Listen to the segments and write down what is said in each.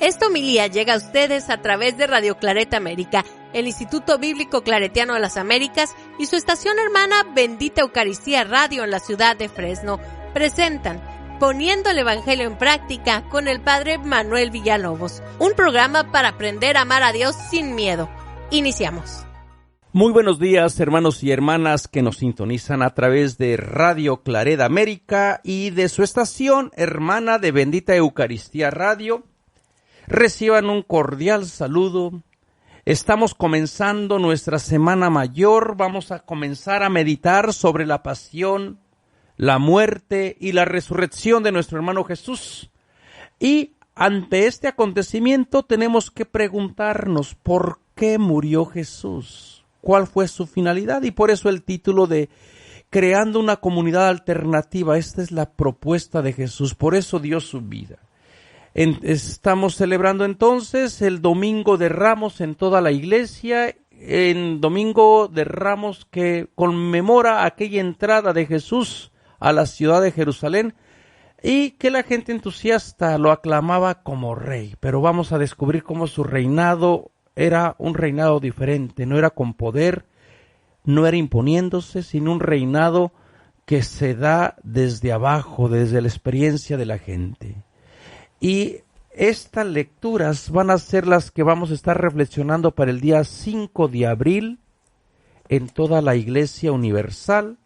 Esta homilía llega a ustedes a través de Radio Claret América, el Instituto Bíblico Claretiano de las Américas y su estación hermana Bendita Eucaristía Radio en la ciudad de Fresno. Presentan Poniendo el Evangelio en Práctica con el Padre Manuel Villalobos, un programa para aprender a amar a Dios sin miedo. Iniciamos. Muy buenos días, hermanos y hermanas que nos sintonizan a través de Radio Claret América y de su estación hermana de Bendita Eucaristía Radio. Reciban un cordial saludo. Estamos comenzando nuestra Semana Mayor. Vamos a comenzar a meditar sobre la pasión, la muerte y la resurrección de nuestro hermano Jesús. Y ante este acontecimiento tenemos que preguntarnos ¿por qué murió Jesús? ¿Cuál fue su finalidad? Y por eso el título de Creando una comunidad alternativa. Esta es la propuesta de Jesús, por eso dio su vida. Estamos celebrando entonces el Domingo de Ramos en toda la iglesia, en Domingo de Ramos que conmemora aquella entrada de Jesús a la ciudad de Jerusalén y que la gente entusiasta lo aclamaba como rey. Pero vamos a descubrir cómo su reinado era un reinado diferente, no era con poder, no era imponiéndose, sino un reinado que se da desde abajo, desde la experiencia de la gente. Y estas lecturas van a ser las que vamos a estar reflexionando para el día 5 de abril en toda la Iglesia Universal.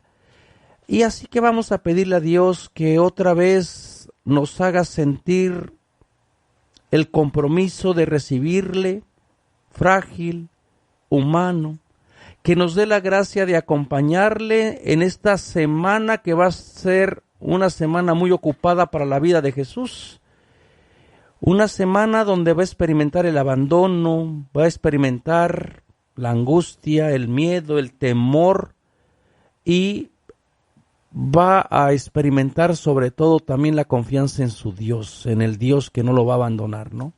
Y así que vamos a pedirle a Dios que otra vez nos haga sentir el compromiso de recibirle, frágil, humano, que nos dé la gracia de acompañarle en esta semana que va a ser una semana muy ocupada para la vida de Jesús. Una semana donde va a experimentar el abandono, va a experimentar la angustia, el miedo, el temor y va a experimentar sobre todo también la confianza en su Dios, en el Dios que no lo va a abandonar, ¿no?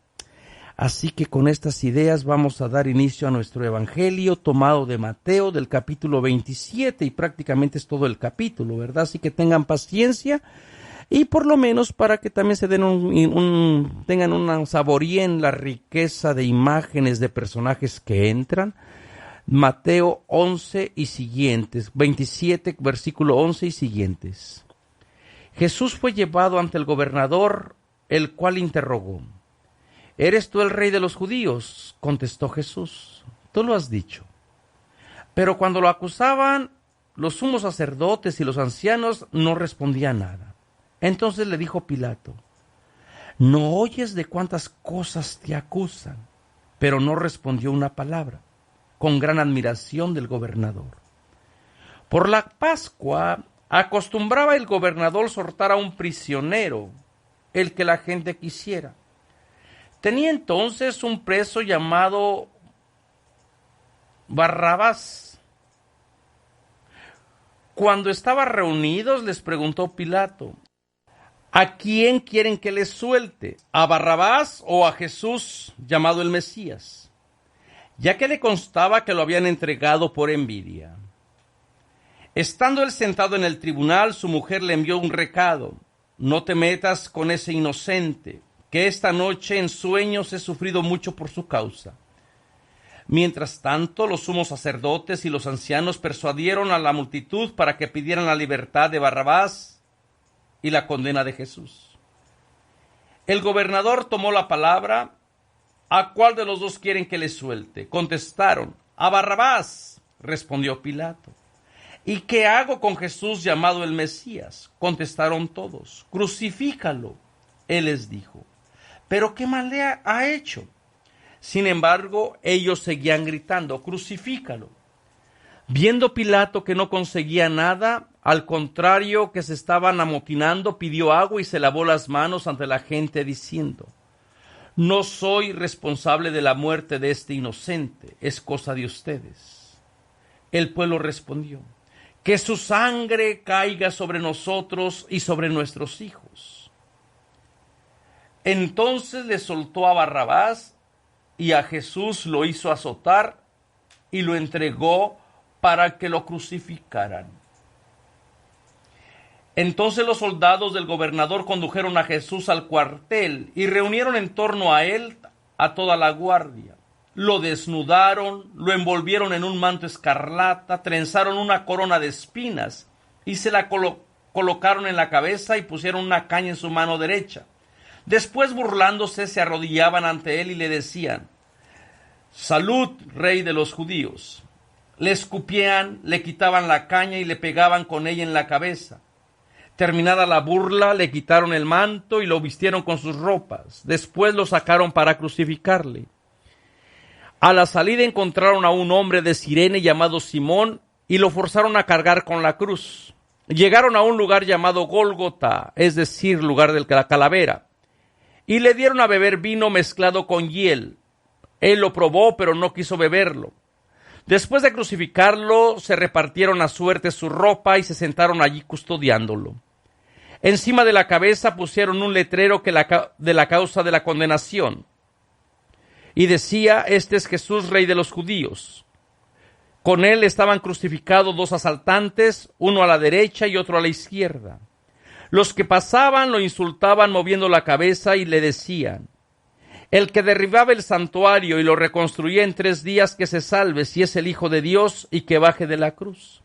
Así que con estas ideas vamos a dar inicio a nuestro evangelio tomado de Mateo del capítulo 27 y prácticamente es todo el capítulo, ¿verdad? Así que tengan paciencia y por lo menos para que también se den tengan una saboríen la riqueza de imágenes de personajes que entran. Mateo 11 y siguientes, 27, versículo 11 y siguientes. Jesús fue llevado ante el gobernador, el cual interrogó: ¿Eres tú el rey de los judíos? Contestó Jesús: tú lo has dicho. Pero cuando lo acusaban, los sumos sacerdotes y los ancianos no respondían nada. Entonces le dijo Pilato: ¿no oyes de cuántas cosas te acusan? Pero no respondió una palabra, con gran admiración del gobernador. Por la Pascua acostumbraba el gobernador soltar a un prisionero, el que la gente quisiera. Tenía entonces un preso llamado Barrabás. Cuando estaban reunidos les preguntó Pilato: ¿a quién quieren que les suelte? ¿A Barrabás o a Jesús, llamado el Mesías? Ya que le constaba que lo habían entregado por envidia. Estando él sentado en el tribunal, su mujer le envió un recado: no te metas con ese inocente, que esta noche en sueños he sufrido mucho por su causa. Mientras tanto, los sumos sacerdotes y los ancianos persuadieron a la multitud para que pidieran la libertad de Barrabás y la condena de Jesús. El gobernador tomó la palabra: ¿a cuál de los dos quieren que le suelte? Contestaron: a Barrabás. Respondió Pilato: ¿y qué hago con Jesús llamado el Mesías? Contestaron todos: crucifícalo. Él les dijo: ¿pero qué mal le ha hecho? Sin embargo, ellos seguían gritando: crucifícalo. Viendo Pilato que no conseguía nada, al contrario que se estaban amotinando, pidió agua y se lavó las manos ante la gente diciendo: no soy responsable de la muerte de este inocente, es cosa de ustedes. El pueblo respondió: que su sangre caiga sobre nosotros y sobre nuestros hijos. Entonces le soltó a Barrabás y a Jesús lo hizo azotar y lo entregó para que lo crucificaran. Entonces los soldados del gobernador condujeron a Jesús al cuartel y reunieron en torno a él a toda la guardia. Lo desnudaron, lo envolvieron en un manto escarlata, trenzaron una corona de espinas y se la colocaron en la cabeza y pusieron una caña en su mano derecha. Después, burlándose, se arrodillaban ante él y le decían: «Salud, rey de los judíos». Le escupían, le quitaban la caña y le pegaban con ella en la cabeza. Terminada la burla, le quitaron el manto y lo vistieron con sus ropas. Después lo sacaron para crucificarle. A la salida encontraron a un hombre de Cirene llamado Simón y lo forzaron a cargar con la cruz. Llegaron a un lugar llamado Gólgota, es decir, lugar de la calavera, y le dieron a beber vino mezclado con hiel. Él lo probó, pero no quiso beberlo. Después de crucificarlo, se repartieron a suerte su ropa y se sentaron allí custodiándolo. Encima de la cabeza pusieron un letrero de la causa de la condenación, y decía: «Este es Jesús, rey de los judíos». Con él estaban crucificados 2 asaltantes, uno a la derecha y otro a la izquierda. Los que pasaban lo insultaban moviendo la cabeza y le decían: «El que derribaba el santuario y lo reconstruía en 3 días, que se salve si es el Hijo de Dios y que baje de la cruz».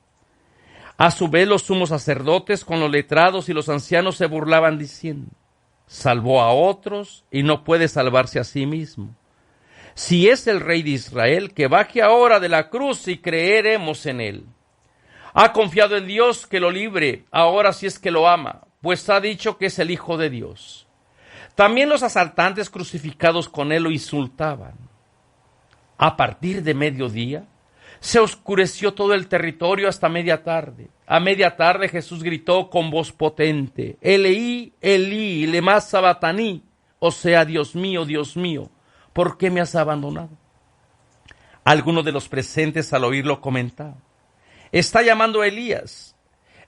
A su vez los sumos sacerdotes con los letrados y los ancianos se burlaban diciendo: «Salvó a otros y no puede salvarse a sí mismo. Si es el Rey de Israel, que baje ahora de la cruz y creeremos en él. Ha confiado en Dios que lo libre, ahora si es que lo ama, pues ha dicho que es el Hijo de Dios». También los asaltantes crucificados con él lo insultaban. A partir de mediodía, se oscureció todo el territorio hasta media tarde. A media tarde Jesús gritó con voz potente: «Elí, Elí, lema sabactani», o sea, Dios mío, ¿por qué me has abandonado? Algunos de los presentes al oírlo comentaban: «Está llamando a Elías».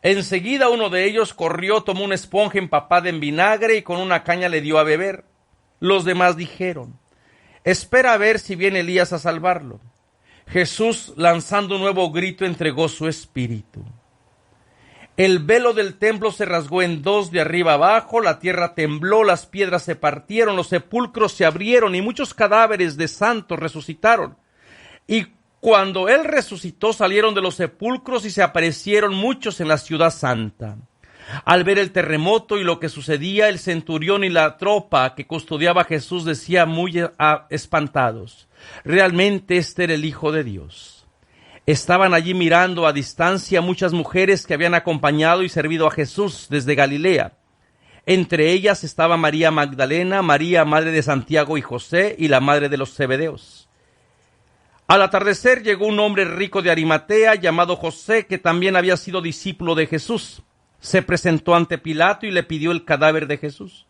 Enseguida uno de ellos corrió, tomó una esponja empapada en vinagre y con una caña le dio a beber. Los demás dijeron: «Espera a ver si viene Elías a salvarlo». Jesús, lanzando un nuevo grito, entregó su espíritu. El velo del templo se rasgó en 2 de arriba abajo, la tierra tembló, las piedras se partieron, los sepulcros se abrieron y muchos cadáveres de santos resucitaron. Y cuando él resucitó, salieron de los sepulcros y se aparecieron muchos en la ciudad santa. Al ver el terremoto y lo que sucedía, el centurión y la tropa que custodiaba a Jesús decían muy espantados: «Realmente este era el Hijo de Dios». Estaban allí mirando a distancia muchas mujeres que habían acompañado y servido a Jesús desde Galilea. Entre ellas estaba María Magdalena, María, madre de Santiago y José, y la madre de los Zebedeos. Al atardecer llegó un hombre rico de Arimatea llamado José, que también había sido discípulo de Jesús. Se presentó ante Pilato y le pidió el cadáver de Jesús.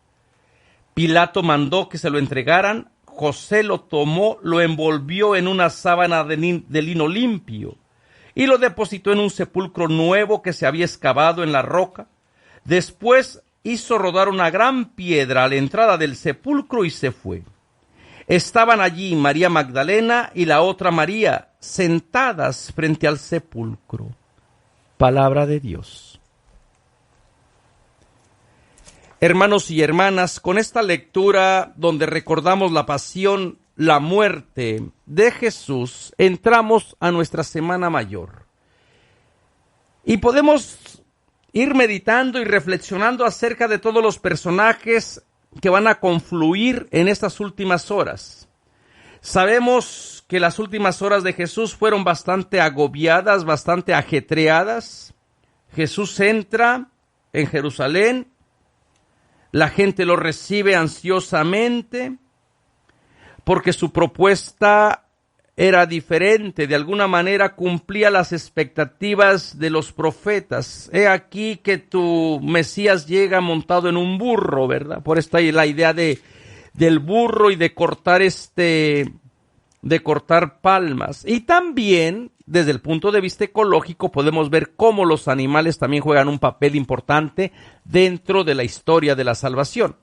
Pilato mandó que se lo entregaran. José lo tomó, lo envolvió en una sábana de lino limpio y lo depositó en un sepulcro nuevo que se había excavado en la roca. Después hizo rodar una gran piedra a la entrada del sepulcro y se fue. Estaban allí María Magdalena y la otra María sentadas frente al sepulcro. Palabra de Dios. Hermanos y hermanas, con esta lectura donde recordamos la pasión, la muerte de Jesús, entramos a nuestra Semana Mayor. Y podemos ir meditando y reflexionando acerca de todos los personajes que van a confluir en estas últimas horas. Sabemos que las últimas horas de Jesús fueron bastante agobiadas, bastante ajetreadas. Jesús entra en Jerusalén. La gente lo recibe ansiosamente porque su propuesta era diferente, de alguna manera cumplía las expectativas de los profetas. He aquí que tu Mesías llega montado en un burro, ¿verdad? Por esta la idea del burro y de cortar palmas. Y también, desde el punto de vista ecológico, podemos ver cómo los animales también juegan un papel importante dentro de la historia de la salvación.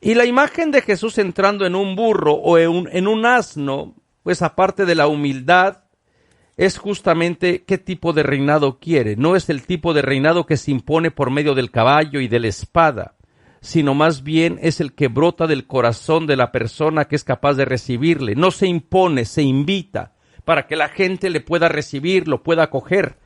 Y la imagen de Jesús entrando en un burro o en un asno, pues aparte de la humildad, es justamente qué tipo de reinado quiere. No es el tipo de reinado que se impone por medio del caballo y de la espada, sino más bien es el que brota del corazón de la persona que es capaz de recibirle. No se impone, se invita para que la gente le pueda recibir, lo pueda acoger.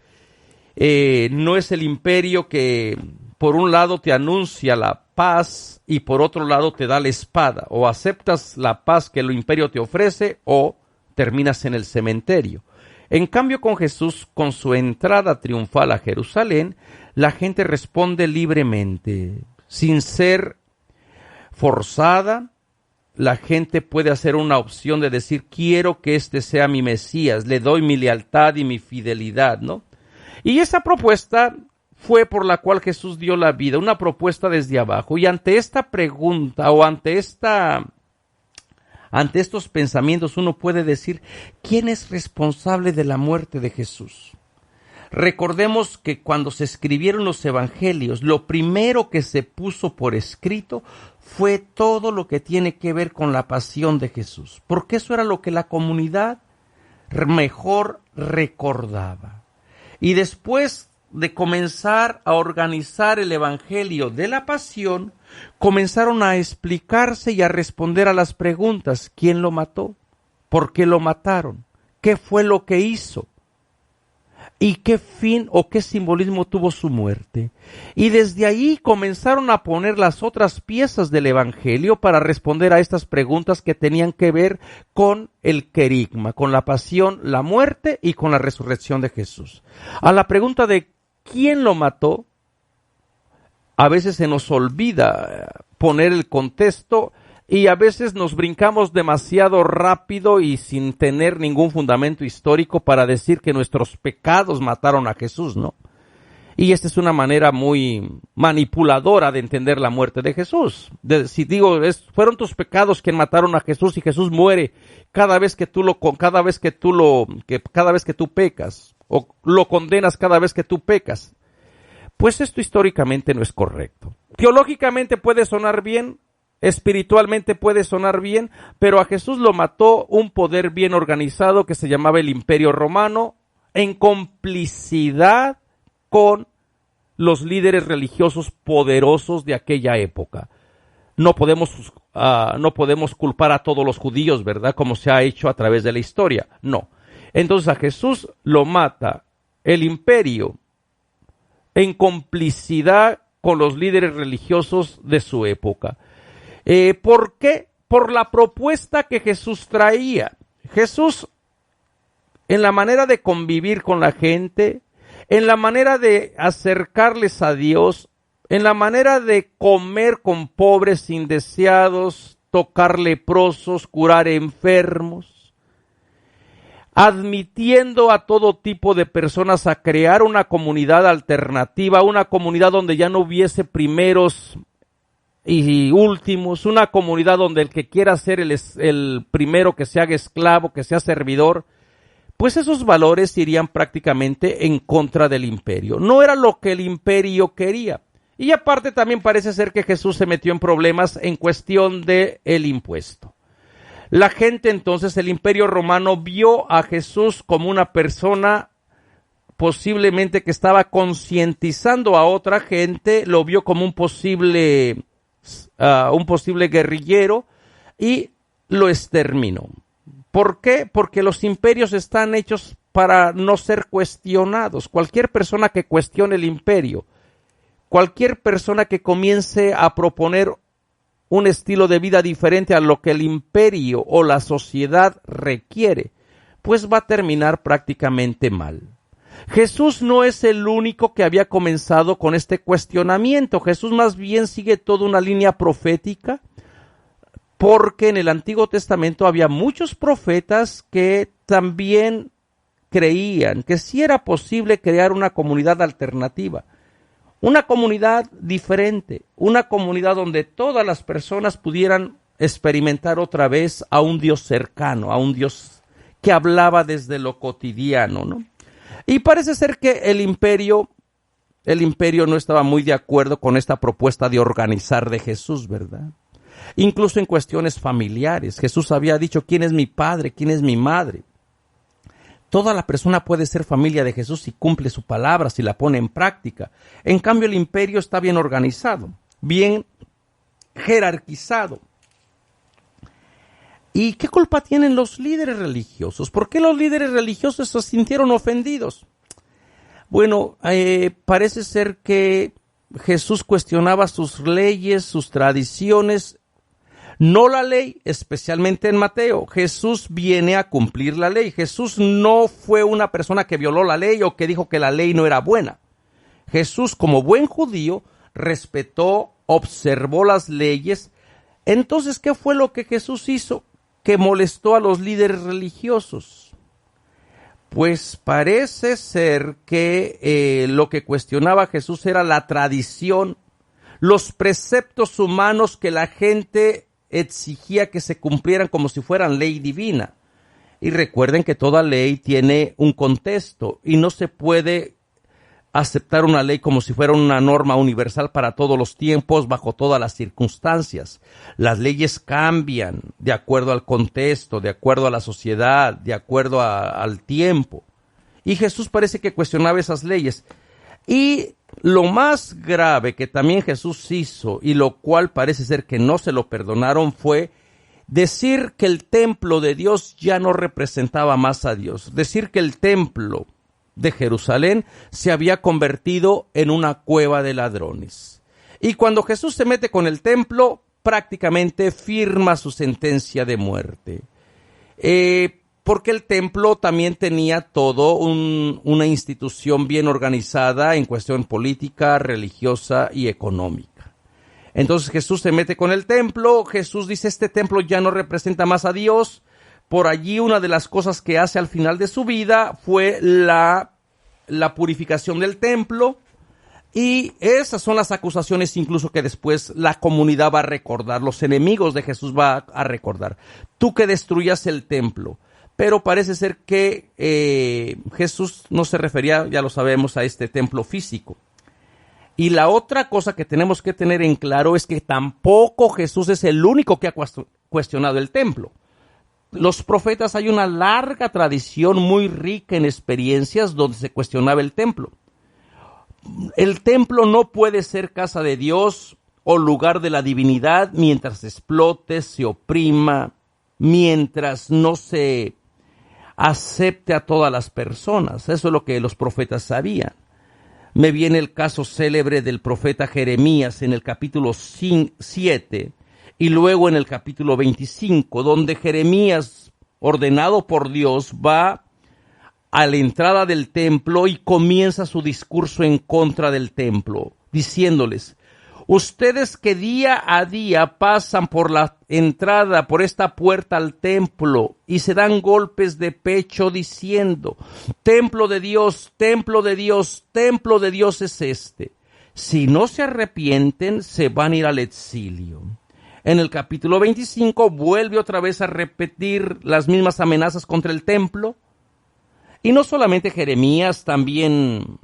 No es el imperio que por un lado te anuncia la paz y por otro lado te da la espada. O aceptas la paz que el imperio te ofrece o terminas en el cementerio. En cambio, con Jesús, con su entrada triunfal a Jerusalén, la gente responde libremente, sin ser forzada. La gente puede hacer una opción de decir, quiero que este sea mi Mesías, le doy mi lealtad y mi fidelidad, ¿no? Y esa propuesta fue por la cual Jesús dio la vida, una propuesta desde abajo. Y ante esta pregunta o ante estos pensamientos uno puede decir, ¿quién es responsable de la muerte de Jesús? Recordemos que cuando se escribieron los evangelios, lo primero que se puso por escrito fue todo lo que tiene que ver con la pasión de Jesús, porque eso era lo que la comunidad mejor recordaba. Y después de comenzar a organizar el evangelio de la pasión, comenzaron a explicarse y a responder a las preguntas: ¿quién lo mató? ¿Por qué lo mataron? ¿Qué fue lo que hizo? ¿Y qué fin o qué simbolismo tuvo su muerte? Y desde ahí comenzaron a poner las otras piezas del evangelio para responder a estas preguntas que tenían que ver con el querigma, con la pasión, la muerte y con la resurrección de Jesús. A la pregunta de ¿quién lo mató? A veces se nos olvida poner el contexto y a veces nos brincamos demasiado rápido y sin tener ningún fundamento histórico para decir que nuestros pecados mataron a Jesús, ¿no? Y esta es una manera muy manipuladora de entender la muerte de Jesús. Fueron tus pecados quien mataron a Jesús y Jesús muere cada vez que tú pecas o lo condenas cada vez que tú pecas. Pues esto históricamente no es correcto. Teológicamente puede sonar bien, espiritualmente puede sonar bien, pero a Jesús lo mató un poder bien organizado que se llamaba el Imperio Romano, en complicidad con los líderes religiosos poderosos de aquella época. No podemos culpar a todos los judíos, ¿verdad? Como se ha hecho a través de la historia. No. Entonces a Jesús lo mata el imperio en complicidad con los líderes religiosos de su época. ¿Por qué? Por la propuesta que Jesús traía. Jesús, en la manera de convivir con la gente, en la manera de acercarles a Dios, en la manera de comer con pobres indeseados, tocar leprosos, curar enfermos, admitiendo a todo tipo de personas a crear una comunidad alternativa, una comunidad donde ya no hubiese primeros y últimos, una comunidad donde el que quiera ser el primero que se haga esclavo, que sea servidor, pues esos valores irían prácticamente en contra del imperio. No era lo que el imperio quería. Y aparte también parece ser que Jesús se metió en problemas en cuestión de el impuesto. La gente entonces, el imperio romano vio a Jesús como una persona posiblemente que estaba concientizando a otra gente, lo vio como un posible guerrillero y lo exterminó. ¿Por qué? Porque los imperios están hechos para no ser cuestionados. Cualquier persona que cuestione el imperio, cualquier persona que comience a proponer un estilo de vida diferente a lo que el imperio o la sociedad requiere, pues va a terminar prácticamente mal. Jesús no es el único que había comenzado con este cuestionamiento. Jesús más bien sigue toda una línea profética, porque en el Antiguo Testamento había muchos profetas que también creían que sí era posible crear una comunidad alternativa, una comunidad diferente, una comunidad donde todas las personas pudieran experimentar otra vez a un Dios cercano, a un Dios que hablaba desde lo cotidiano, ¿no? Y parece ser que el imperio no estaba muy de acuerdo con esta propuesta de organizar de Jesús, ¿verdad? Incluso en cuestiones familiares. Jesús había dicho, ¿quién es mi padre? ¿Quién es mi madre? Toda la persona puede ser familia de Jesús si cumple su palabra, si la pone en práctica. En cambio, el imperio está bien organizado, bien jerarquizado. ¿Y qué culpa tienen los líderes religiosos? ¿Por qué los líderes religiosos se sintieron ofendidos? Bueno, parece ser que Jesús cuestionaba sus leyes, sus tradiciones, no la ley, especialmente en Mateo. Jesús viene a cumplir la ley. Jesús no fue una persona que violó la ley o que dijo que la ley no era buena. Jesús, como buen judío, respetó, observó las leyes. Entonces, ¿qué fue lo que Jesús hizo que molestó a los líderes religiosos? Pues parece ser que lo que cuestionaba Jesús era la tradición, los preceptos humanos que la gente exigía que se cumplieran como si fueran ley divina. Y recuerden que toda ley tiene un contexto y no se puede aceptar una ley como si fuera una norma universal para todos los tiempos, bajo todas las circunstancias. Las leyes cambian de acuerdo al contexto, de acuerdo a la sociedad, de acuerdo al tiempo. Y Jesús parece que cuestionaba esas leyes. Y lo más grave que también Jesús hizo, y lo cual parece ser que no se lo perdonaron, fue decir que el templo de Dios ya no representaba más a Dios. Decir que el templo de Jerusalén se había convertido en una cueva de ladrones. Y cuando Jesús se mete con el templo, prácticamente firma su sentencia de muerte. Porque el templo también tenía todo una institución bien organizada en cuestión política, religiosa y económica. Entonces Jesús se mete con el templo. Jesús dice, este templo ya no representa más a Dios. Por allí una de las cosas que hace al final de su vida fue la purificación del templo. Y esas son las acusaciones incluso que después la comunidad va a recordar, los enemigos de Jesús va a recordar. Tú que destruyas el templo. Pero parece ser que Jesús no se refería, ya lo sabemos, a este templo físico. Y la otra cosa que tenemos que tener en claro es que tampoco Jesús es el único que ha cuestionado el templo. Los profetas, hay una larga tradición muy rica en experiencias donde se cuestionaba el templo. El templo no puede ser casa de Dios o lugar de la divinidad mientras se explote, se oprima, mientras no se acepte a todas las personas. Eso es lo que los profetas sabían. Me viene el caso célebre del profeta Jeremías en el capítulo 7 y luego en el capítulo 25, donde Jeremías, ordenado por Dios, va a la entrada del templo y comienza su discurso en contra del templo, diciéndoles: ustedes que día a día pasan por la entrada, por esta puerta al templo, y se dan golpes de pecho diciendo: templo de Dios, templo de Dios, templo de Dios es este. Si no se arrepienten, se van a ir al exilio. En el capítulo 25 vuelve otra vez a repetir las mismas amenazas contra el templo. Y no solamente Jeremías, también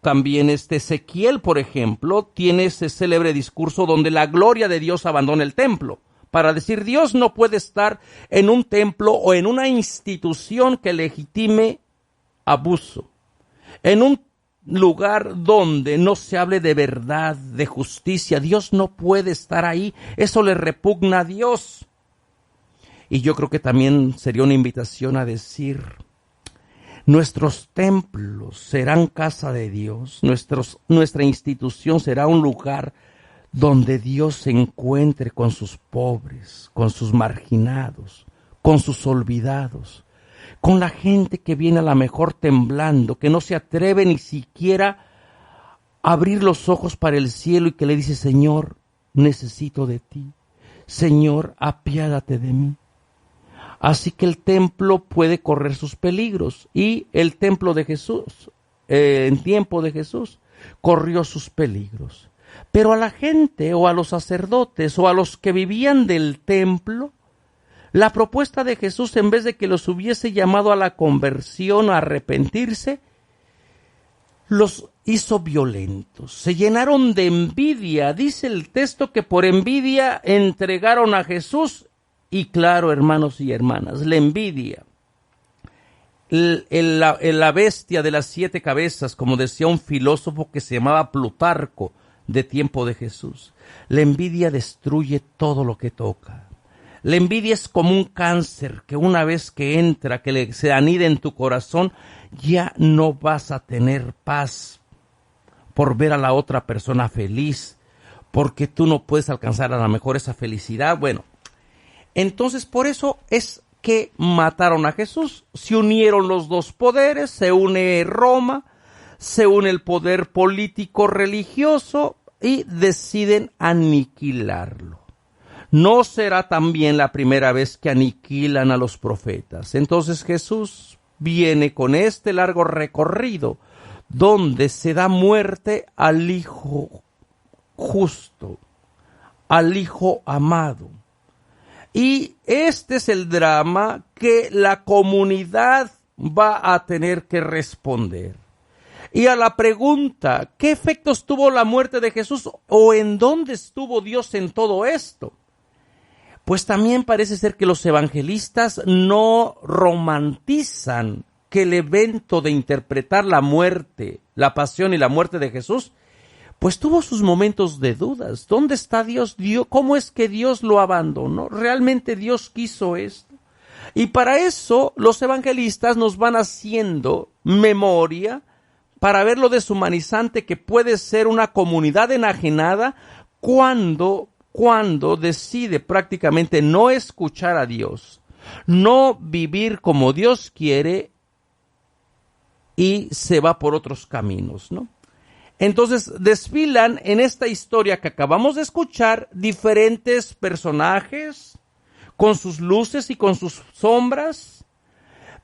Ezequiel, por ejemplo, tiene ese célebre discurso donde la gloria de Dios abandona el templo, para decir: Dios no puede estar en un templo o en una institución que legitime abuso, en un lugar donde no se hable de verdad, de justicia. Dios no puede estar ahí, eso le repugna a Dios. Y yo creo que también sería una invitación a decir: nuestros templos serán casa de Dios, nuestra institución será un lugar donde Dios se encuentre con sus pobres, con sus marginados, con sus olvidados, con la gente que viene a la mejor temblando, que no se atreve ni siquiera a abrir los ojos para el cielo y que le dice: Señor, necesito de ti, Señor, apiádate de mí. Así que el templo puede correr sus peligros, y el templo de Jesús, en tiempo de Jesús, corrió sus peligros. Pero a la gente, o a los sacerdotes, o a los que vivían del templo, la propuesta de Jesús, en vez de que los hubiese llamado a la conversión, a arrepentirse, los hizo violentos. Se llenaron de envidia. Dice el texto que por envidia entregaron a Jesús. Y claro, hermanos y hermanas, la envidia la bestia de las 7 cabezas, como decía un filósofo que se llamaba Plutarco, de tiempo de Jesús. La envidia destruye todo lo que toca. La envidia es como un cáncer que una vez que entra, que se anida en tu corazón, ya no vas a tener paz por ver a la otra persona feliz, porque tú no puedes alcanzar a lo mejor esa felicidad. Bueno, entonces por eso es que mataron a Jesús. Se unieron los dos poderes, se une Roma, se une el poder político religioso y deciden aniquilarlo. No será también la primera vez que aniquilan a los profetas. Entonces Jesús viene con este largo recorrido donde se da muerte al Hijo justo, al Hijo amado. Y este es el drama que la comunidad va a tener que responder. Y a la pregunta, ¿qué efectos tuvo la muerte de Jesús o en dónde estuvo Dios en todo esto? Pues también parece ser que los evangelistas no romantizan que el evento de interpretar la muerte, la pasión y la muerte de Jesús, pues tuvo sus momentos de dudas. ¿Dónde está Dios? ¿Cómo es que Dios lo abandonó? ¿Realmente Dios quiso esto? Y para eso los evangelistas nos van haciendo memoria para ver lo deshumanizante que puede ser una comunidad enajenada cuando decide prácticamente no escuchar a Dios, no vivir como Dios quiere y se va por otros caminos, ¿no? Entonces desfilan en esta historia que acabamos de escuchar diferentes personajes con sus luces y con sus sombras,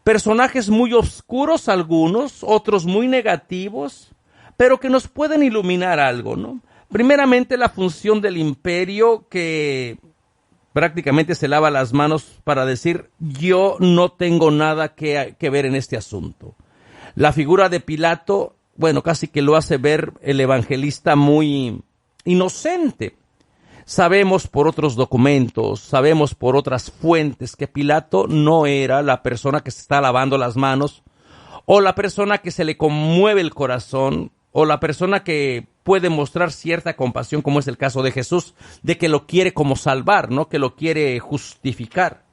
personajes muy oscuros algunos, otros muy negativos, pero que nos pueden iluminar algo, ¿no? Primeramente la función del imperio que prácticamente se lava las manos para decir yo no tengo nada que ver en este asunto. La figura de Pilato, bueno, casi que lo hace ver el evangelista muy inocente. Sabemos por otros documentos, sabemos por otras fuentes que Pilato no era la persona que se está lavando las manos, o la persona que se le conmueve el corazón, o la persona que puede mostrar cierta compasión, como es el caso de Jesús, de que lo quiere como salvar, ¿no? Que lo quiere justificar.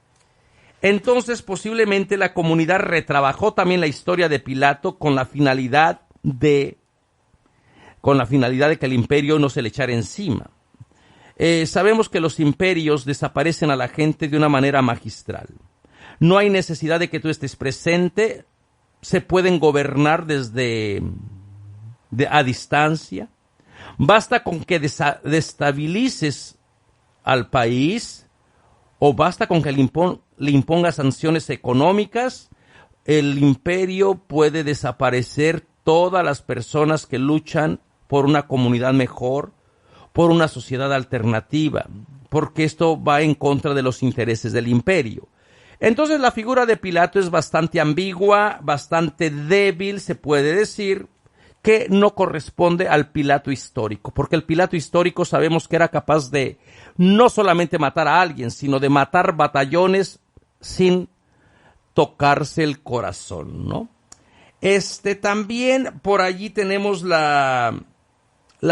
Entonces, posiblemente la comunidad retrabajó también la historia de Pilato con la finalidad de que el imperio no se le echara encima. Sabemos que los imperios desaparecen a la gente de una manera magistral. No hay necesidad de que tú estés presente, se pueden gobernar a distancia. Basta con que destabilices al país o basta con que le impongas sanciones económicas. El imperio puede desaparecer todas las personas que luchan por una comunidad mejor, por una sociedad alternativa, porque esto va en contra de los intereses del imperio. Entonces la figura de Pilato es bastante ambigua, bastante débil, se puede decir, que no corresponde al Pilato histórico, porque el Pilato histórico sabemos que era capaz de no solamente matar a alguien, sino de matar batallones sin tocarse el corazón, ¿no? También por allí tenemos la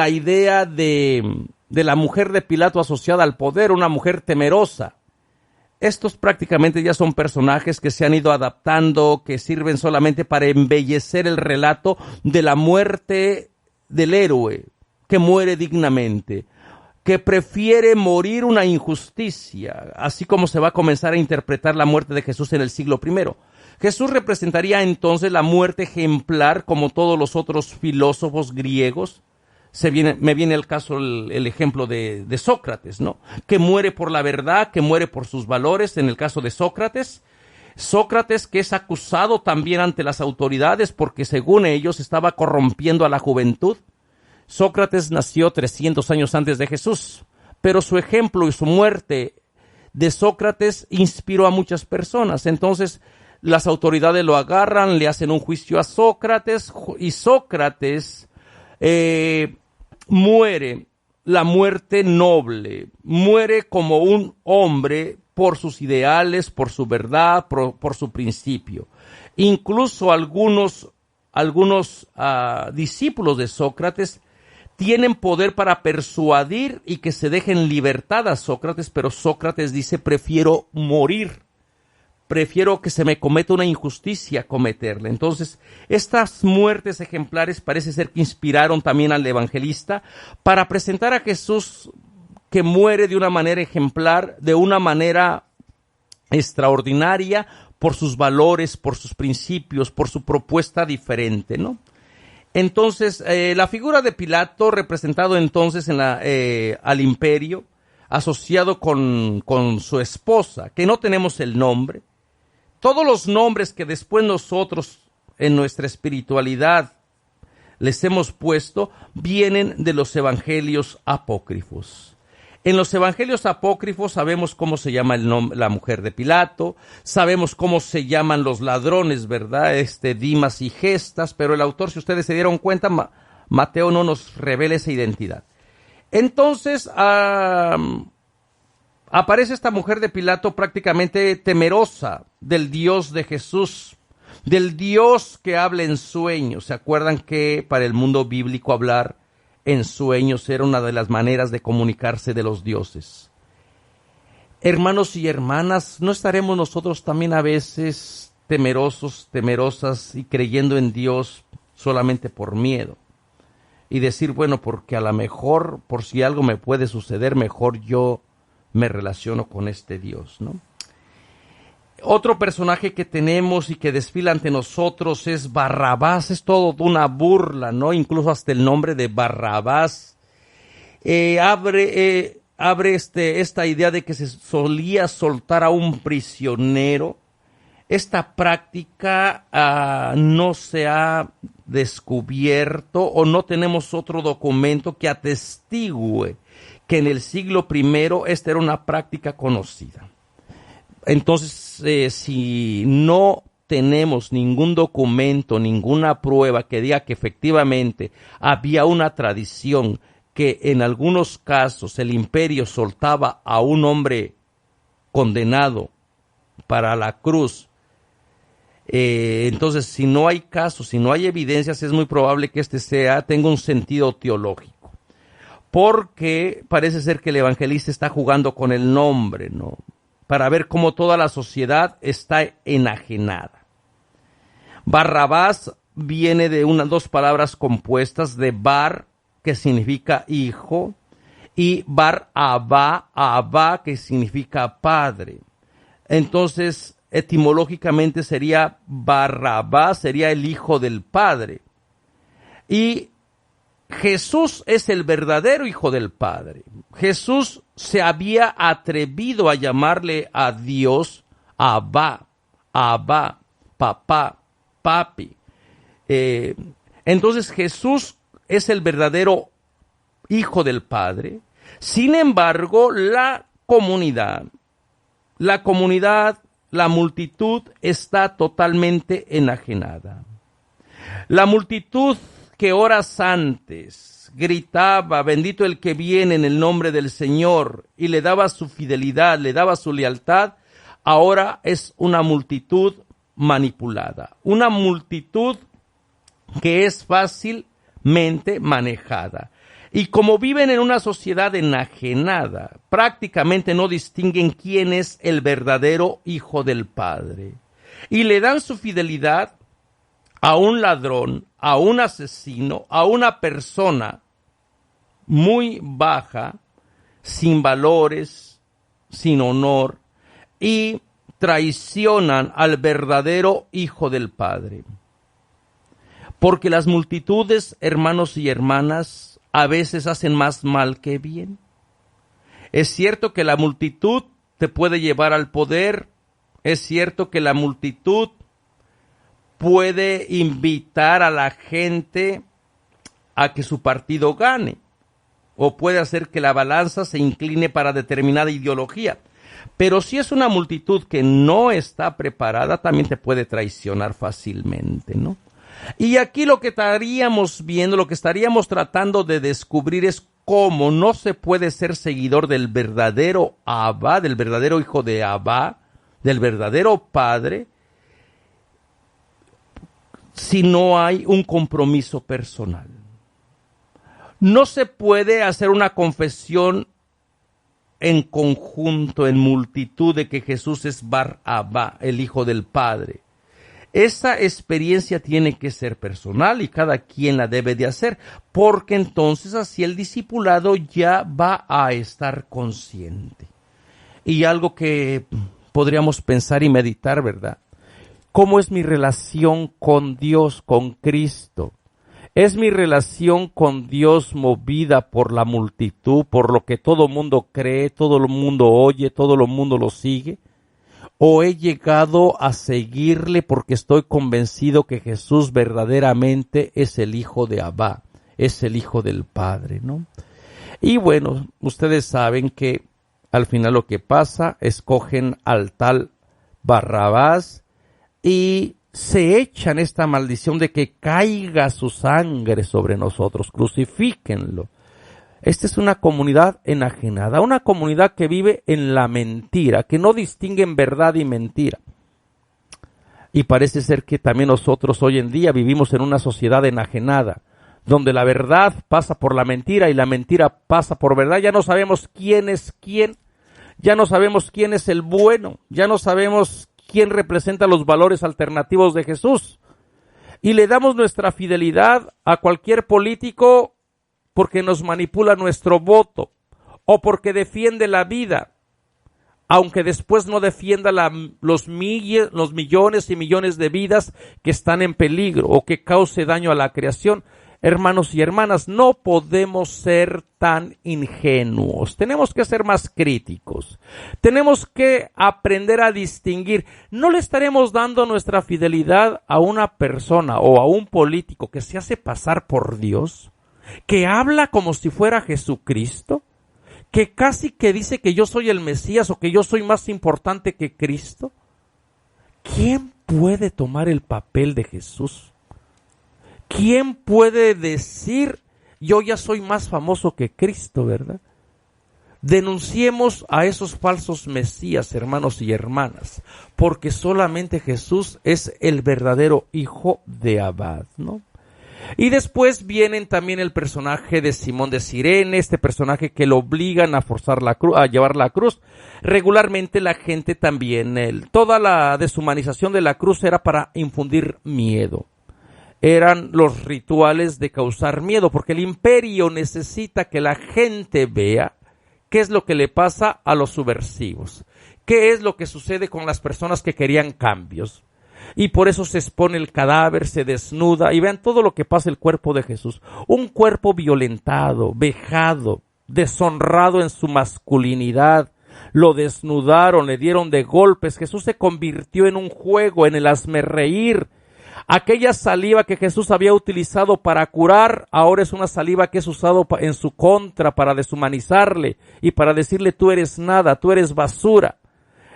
idea de la mujer de Pilato asociada al poder, una mujer temerosa. Estos prácticamente ya son personajes que se han ido adaptando, que sirven solamente para embellecer el relato de la muerte del héroe, que muere dignamente, que prefiere morir una injusticia, así como se va a comenzar a interpretar la muerte de Jesús en el siglo I. Jesús representaría entonces la muerte ejemplar como todos los otros filósofos griegos. Me viene el caso, el ejemplo de Sócrates, ¿no? Que muere por la verdad, que muere por sus valores, en el caso de Sócrates. Sócrates que es acusado también ante las autoridades porque según ellos estaba corrompiendo a la juventud. Sócrates nació 300 años antes de Jesús, pero su ejemplo y su muerte de Sócrates inspiró a muchas personas. Entonces las autoridades lo agarran, le hacen un juicio a Sócrates y Sócrates muere la muerte noble, muere como un hombre por sus ideales, por su verdad, por su principio. Incluso algunos discípulos de Sócrates tienen poder para persuadir y que se dejen en libertad a Sócrates, pero Sócrates dice: prefiero morir, prefiero que se me cometa una injusticia cometerla. Entonces, estas muertes ejemplares parece ser que inspiraron también al evangelista para presentar a Jesús que muere de una manera ejemplar, de una manera extraordinaria, por sus valores, por sus principios, por su propuesta diferente, ¿no? Entonces, la figura de Pilato, representado entonces al imperio, asociado con su esposa, que no tenemos el nombre. Todos los nombres que después nosotros, en nuestra espiritualidad, les hemos puesto, vienen de los evangelios apócrifos. En los evangelios apócrifos sabemos cómo se llama la mujer de Pilato, sabemos cómo se llaman los ladrones, ¿verdad? Dimas y Gestas, pero el autor, si ustedes se dieron cuenta, Mateo no nos revela esa identidad. Entonces, aparece esta mujer de Pilato prácticamente temerosa del Dios de Jesús, del Dios que habla en sueños. ¿Se acuerdan que para el mundo bíblico hablar en sueños era una de las maneras de comunicarse de los dioses? Hermanos y hermanas, ¿no estaremos nosotros también a veces temerosos, temerosas y creyendo en Dios solamente por miedo? Y decir, bueno, porque a lo mejor, por si algo me puede suceder, mejor yo me relaciono con este Dios, ¿no? Otro personaje que tenemos y que desfila ante nosotros es Barrabás. Es todo una burla, ¿no? Incluso hasta el nombre de Barrabás abre esta idea de que se solía soltar a un prisionero. Esta práctica no se ha descubierto o no tenemos otro documento que atestigue que en el siglo I esta era una práctica conocida. Entonces, si no tenemos ningún documento, ninguna prueba que diga que efectivamente había una tradición que en algunos casos el imperio soltaba a un hombre condenado para la cruz, entonces si no hay casos, si no hay evidencias, es muy probable que tenga un sentido teológico, porque parece ser que el evangelista está jugando con el nombre, ¿no?, para ver cómo toda la sociedad está enajenada. Barrabás viene de dos palabras compuestas, de bar, que significa hijo, y bar abá, que significa padre. Entonces, etimológicamente sería Barrabás, sería el hijo del padre. Y Jesús es el verdadero hijo del Padre. Jesús se había atrevido a llamarle a Dios Abba, papá, papi. Entonces Jesús es el verdadero hijo del Padre. Sin embargo, la comunidad, la multitud está totalmente enajenada. La multitud que horas antes gritaba, bendito el que viene en el nombre del Señor, y le daba su fidelidad, le daba su lealtad, ahora es una multitud manipulada, una multitud que es fácilmente manejada. Y como viven en una sociedad enajenada, prácticamente no distinguen quién es el verdadero hijo del Padre. Y le dan su fidelidad a un ladrón, a un asesino, a una persona muy baja, sin valores, sin honor, y traicionan al verdadero Hijo del Padre. Porque las multitudes, hermanos y hermanas, a veces hacen más mal que bien. Es cierto que la multitud te puede llevar al poder, es cierto que la multitud puede invitar a la gente a que su partido gane, o puede hacer que la balanza se incline para determinada ideología. Pero si es una multitud que no está preparada, también te puede traicionar fácilmente, ¿no? Y aquí lo que estaríamos viendo, lo que estaríamos tratando de descubrir es cómo no se puede ser seguidor del verdadero Abba, del verdadero hijo de Abba, del verdadero Padre, si no hay un compromiso personal. No se puede hacer una confesión en conjunto, en multitud, de que Jesús es Bar-Abba, el Hijo del Padre. Esa experiencia tiene que ser personal y cada quien la debe de hacer, porque entonces así el discipulado ya va a estar consciente. Y algo que podríamos pensar y meditar, ¿verdad? ¿Cómo es mi relación con Dios, con Cristo? ¿Es mi relación con Dios movida por la multitud, por lo que todo el mundo cree, todo el mundo oye, todo el mundo lo sigue? ¿O he llegado a seguirle porque estoy convencido que Jesús verdaderamente es el Hijo de Abba, es el Hijo del Padre, ¿no? Y bueno, ustedes saben que al final lo que pasa, escogen al tal Barrabás y se echan esta maldición de que caiga su sangre sobre nosotros, crucifíquenlo. Esta es una comunidad enajenada, una comunidad que vive en la mentira, que no distingue en verdad y mentira. Y parece ser que también nosotros hoy en día vivimos en una sociedad enajenada, donde la verdad pasa por la mentira y la mentira pasa por verdad. Ya no sabemos quién es quién, ya no sabemos quién es el bueno, ya no sabemos quién representa los valores alternativos de Jesús. Y le damos nuestra fidelidad a cualquier político porque nos manipula nuestro voto o porque defiende la vida, aunque después no defienda los millones y millones de vidas que están en peligro o que cause daño a la creación. Hermanos y hermanas, no podemos ser tan ingenuos, tenemos que ser más críticos, tenemos que aprender a distinguir. No le estaremos dando nuestra fidelidad a una persona o a un político que se hace pasar por Dios, que habla como si fuera Jesucristo, que casi que dice que yo soy el Mesías o que yo soy más importante que Cristo. ¿Quién puede tomar el papel de Jesús? ¿Quién puede decir yo ya soy más famoso que Cristo, verdad? Denunciemos a esos falsos mesías, hermanos y hermanas, porque solamente Jesús es el verdadero Hijo de Abba, ¿no? Y después vienen también el personaje de Simón de Cirene, este personaje que lo obligan a forzar la cruz, a llevar la cruz. Regularmente la gente también, toda la deshumanización de la cruz era para infundir miedo. Eran los rituales de causar miedo, porque el imperio necesita que la gente vea qué es lo que le pasa a los subversivos, qué es lo que sucede con las personas que querían cambios. Y por eso se expone el cadáver, se desnuda, y vean todo lo que pasa el cuerpo de Jesús. Un cuerpo violentado, vejado, deshonrado en su masculinidad. Lo desnudaron, le dieron de golpes. Jesús se convirtió en un juego, en el hazmerreír. Aquella saliva que Jesús había utilizado para curar, ahora es una saliva que es usado en su contra para deshumanizarle y para decirle tú eres nada, tú eres basura.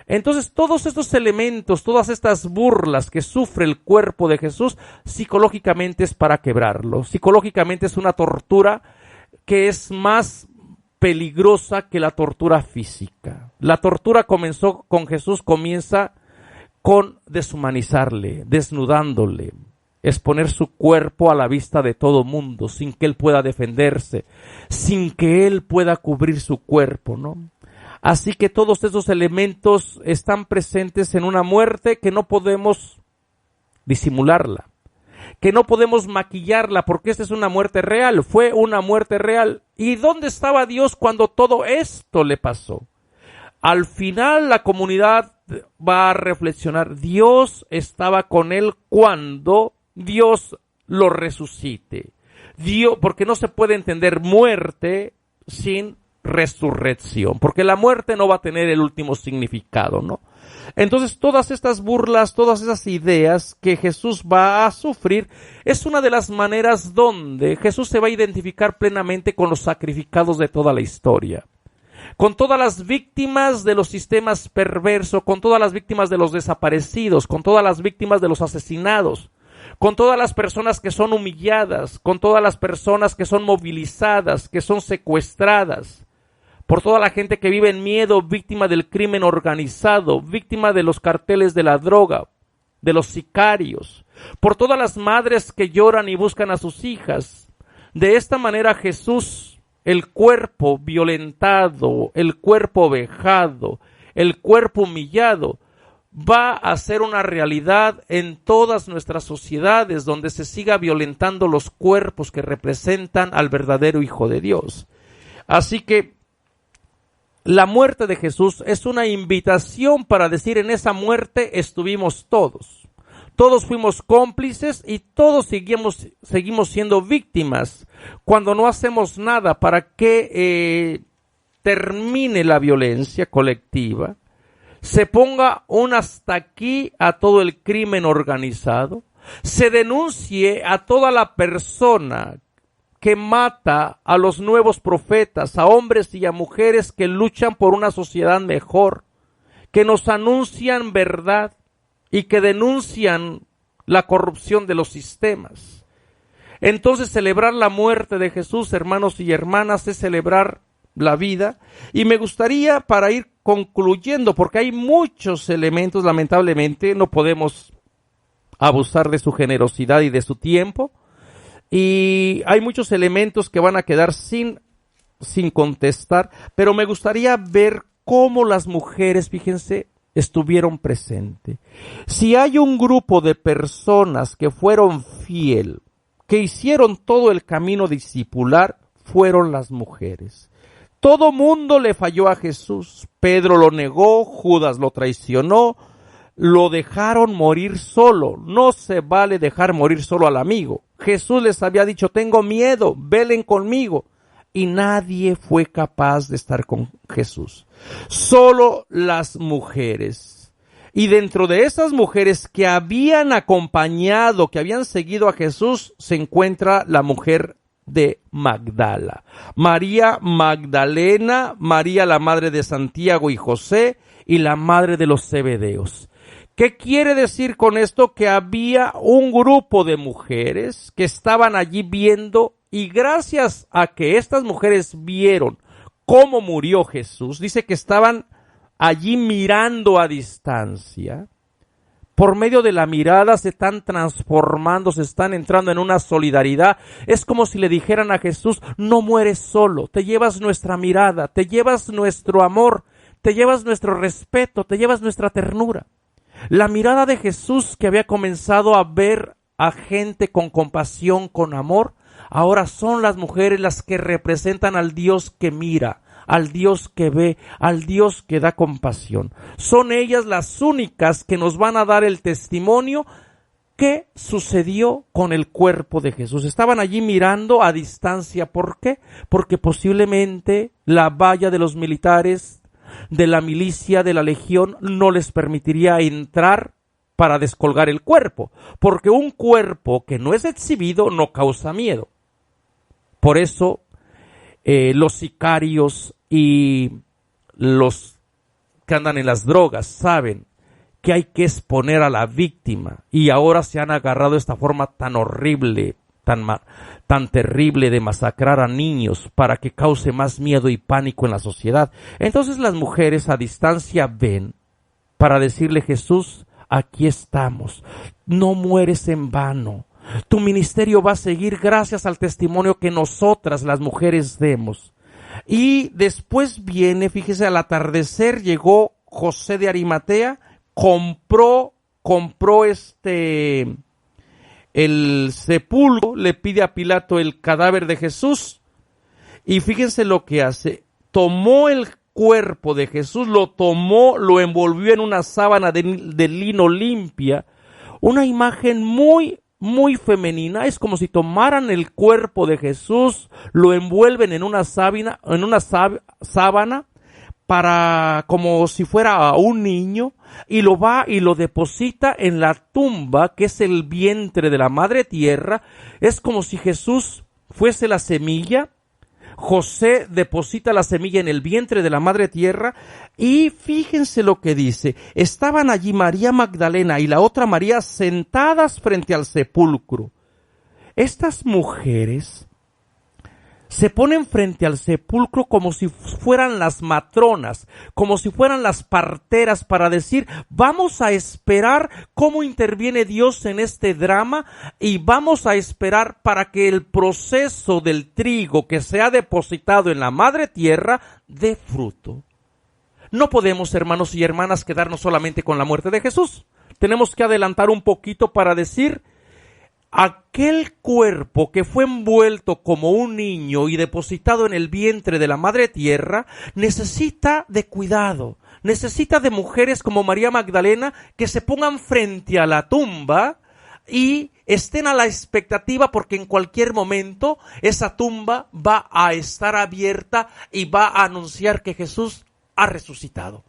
Entonces todos estos elementos, todas estas burlas que sufre el cuerpo de Jesús, psicológicamente es para quebrarlo. Psicológicamente es una tortura que es más peligrosa que la tortura física. La tortura comenzó con Jesús, comienza con deshumanizarle, desnudándole, exponer su cuerpo a la vista de todo mundo, sin que él pueda defenderse, sin que él pueda cubrir su cuerpo, ¿no? Así que todos esos elementos están presentes en una muerte que no podemos disimularla, que no podemos maquillarla, porque esta es una muerte real, fue una muerte real. ¿Y dónde estaba Dios cuando todo esto le pasó? Al final la comunidad va a reflexionar, Dios estaba con él cuando Dios lo resucite. Dios, porque no se puede entender muerte sin resurrección, porque la muerte no va a tener el último significado, ¿no? Entonces todas estas burlas, todas esas ideas que Jesús va a sufrir, es una de las maneras donde Jesús se va a identificar plenamente con los sacrificados de toda la historia, con todas las víctimas de los sistemas perversos, con todas las víctimas de los desaparecidos, con todas las víctimas de los asesinados, con todas las personas que son humilladas, con todas las personas que son movilizadas, que son secuestradas, por toda la gente que vive en miedo, víctima del crimen organizado, víctima de los carteles de la droga, de los sicarios, por todas las madres que lloran y buscan a sus hijas. De esta manera Jesús, el cuerpo violentado, el cuerpo vejado, el cuerpo humillado, va a ser una realidad en todas nuestras sociedades donde se siga violentando los cuerpos que representan al verdadero Hijo de Dios. Así que la muerte de Jesús es una invitación para decir: en esa muerte estuvimos todos. Todos fuimos cómplices y todos seguimos siendo víctimas cuando no hacemos nada para que termine la violencia colectiva, se ponga un hasta aquí a todo el crimen organizado, se denuncie a toda la persona que mata a los nuevos profetas, a hombres y a mujeres que luchan por una sociedad mejor, que nos anuncian verdad y que denuncian la corrupción de los sistemas. Entonces, celebrar la muerte de Jesús, hermanos y hermanas, es celebrar la vida. Y me gustaría, para ir concluyendo, porque hay muchos elementos, lamentablemente, no podemos abusar de su generosidad y de su tiempo, y hay muchos elementos que van a quedar sin contestar, pero me gustaría ver cómo las mujeres, fíjense, estuvieron presentes. Si hay un grupo de personas que fueron fiel, que hicieron todo el camino discipular, fueron las mujeres. Todo mundo le falló a Jesús. Pedro lo negó, Judas lo traicionó, lo dejaron morir solo. No se vale dejar morir solo al amigo. Jesús les había dicho: tengo miedo, velen conmigo. Y nadie fue capaz de estar con Jesús. Solo las mujeres. Y dentro de esas mujeres que habían acompañado, que habían seguido a Jesús, se encuentra la mujer de Magdala. María Magdalena, María la madre de Santiago y José, y la madre de los Zebedeos. ¿Qué quiere decir con esto? Que había un grupo de mujeres que estaban allí viendo, y gracias a que estas mujeres vieron cómo murió Jesús, dice que estaban allí mirando a distancia. Por medio de la mirada se están transformando, se están entrando en una solidaridad. Es como si le dijeran a Jesús: no mueres solo, te llevas nuestra mirada, te llevas nuestro amor, te llevas nuestro respeto, te llevas nuestra ternura. La mirada de Jesús, que había comenzado a ver a gente con compasión, con amor, ahora son las mujeres las que representan al Dios que mira, al Dios que ve, al Dios que da compasión. Son ellas las únicas que nos van a dar el testimonio que sucedió con el cuerpo de Jesús. Estaban allí mirando a distancia. ¿Por qué? Porque posiblemente la valla de los militares, de la milicia, de la legión, no les permitiría entrar para descolgar el cuerpo, porque un cuerpo que no es exhibido no causa miedo. Por eso los sicarios y los que andan en las drogas saben que hay que exponer a la víctima, y ahora se han agarrado esta forma tan horrible, tan terrible de masacrar a niños para que cause más miedo y pánico en la sociedad. Entonces las mujeres a distancia ven para decirle: Jesús, aquí estamos, no mueres en vano. Tu ministerio va a seguir gracias al testimonio que nosotras, las mujeres, demos. Y después viene, fíjese, al atardecer llegó José de Arimatea, compró el sepulcro, le pide a Pilato el cadáver de Jesús, y fíjense lo que hace: tomó el cuerpo de Jesús, lo tomó, lo envolvió en una sábana de lino limpia, una imagen muy femenina. Es como si tomaran el cuerpo de Jesús, lo envuelven en una sábana, para, como si fuera un niño, y lo va y lo deposita en la tumba, que es el vientre de la madre tierra. Es como si Jesús fuese la semilla. José deposita la semilla en el vientre de la madre tierra, y fíjense lo que dice: estaban allí María Magdalena y la otra María sentadas frente al sepulcro. Estas mujeres se ponen frente al sepulcro como si fueran las matronas, como si fueran las parteras para decir, vamos a esperar cómo interviene Dios en este drama y vamos a esperar para que el proceso del trigo que se ha depositado en la madre tierra dé fruto. No podemos, hermanos y hermanas, quedarnos solamente con la muerte de Jesús. Tenemos que adelantar un poquito para decir, aquel cuerpo que fue envuelto como un niño y depositado en el vientre de la madre tierra necesita de cuidado, necesita de mujeres como María Magdalena que se pongan frente a la tumba y estén a la expectativa porque en cualquier momento esa tumba va a estar abierta y va a anunciar que Jesús ha resucitado.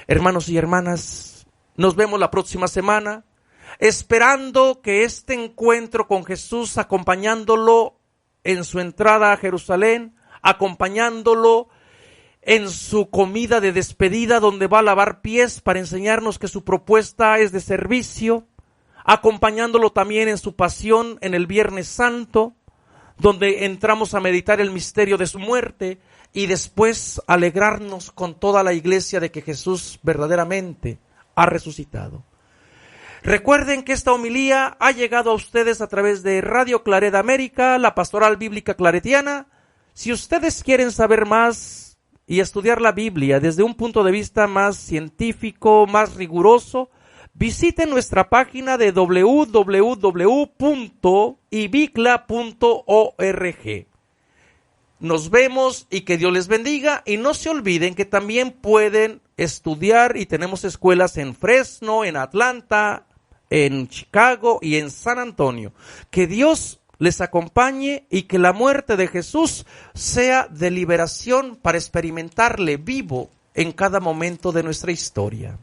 Hermanos y hermanas, nos vemos la próxima semana, esperando que este encuentro con Jesús, acompañándolo en su entrada a Jerusalén, acompañándolo en su comida de despedida donde va a lavar pies para enseñarnos que su propuesta es de servicio, acompañándolo también en su pasión en el Viernes Santo, donde entramos a meditar el misterio de su muerte y después alegrarnos con toda la iglesia de que Jesús verdaderamente ha resucitado. Recuerden que esta homilía ha llegado a ustedes a través de Radio Clareda América, la Pastoral Bíblica Claretiana. Si ustedes quieren saber más y estudiar la Biblia desde un punto de vista más científico, más riguroso, visiten nuestra página de www.ibicla.org. Nos vemos y que Dios les bendiga, y no se olviden que también pueden estudiar y tenemos escuelas en Fresno, en Atlanta, en Chicago y en San Antonio. Que Dios les acompañe y que la muerte de Jesús sea de liberación para experimentarle vivo en cada momento de nuestra historia.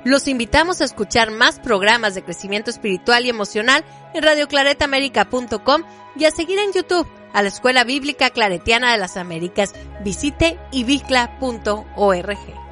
Los invitamos a escuchar más programas de crecimiento espiritual y emocional en radioclaretaamerica.com y a seguir en YouTube a la Escuela Bíblica Claretiana de las Américas. Visite ibicla.org.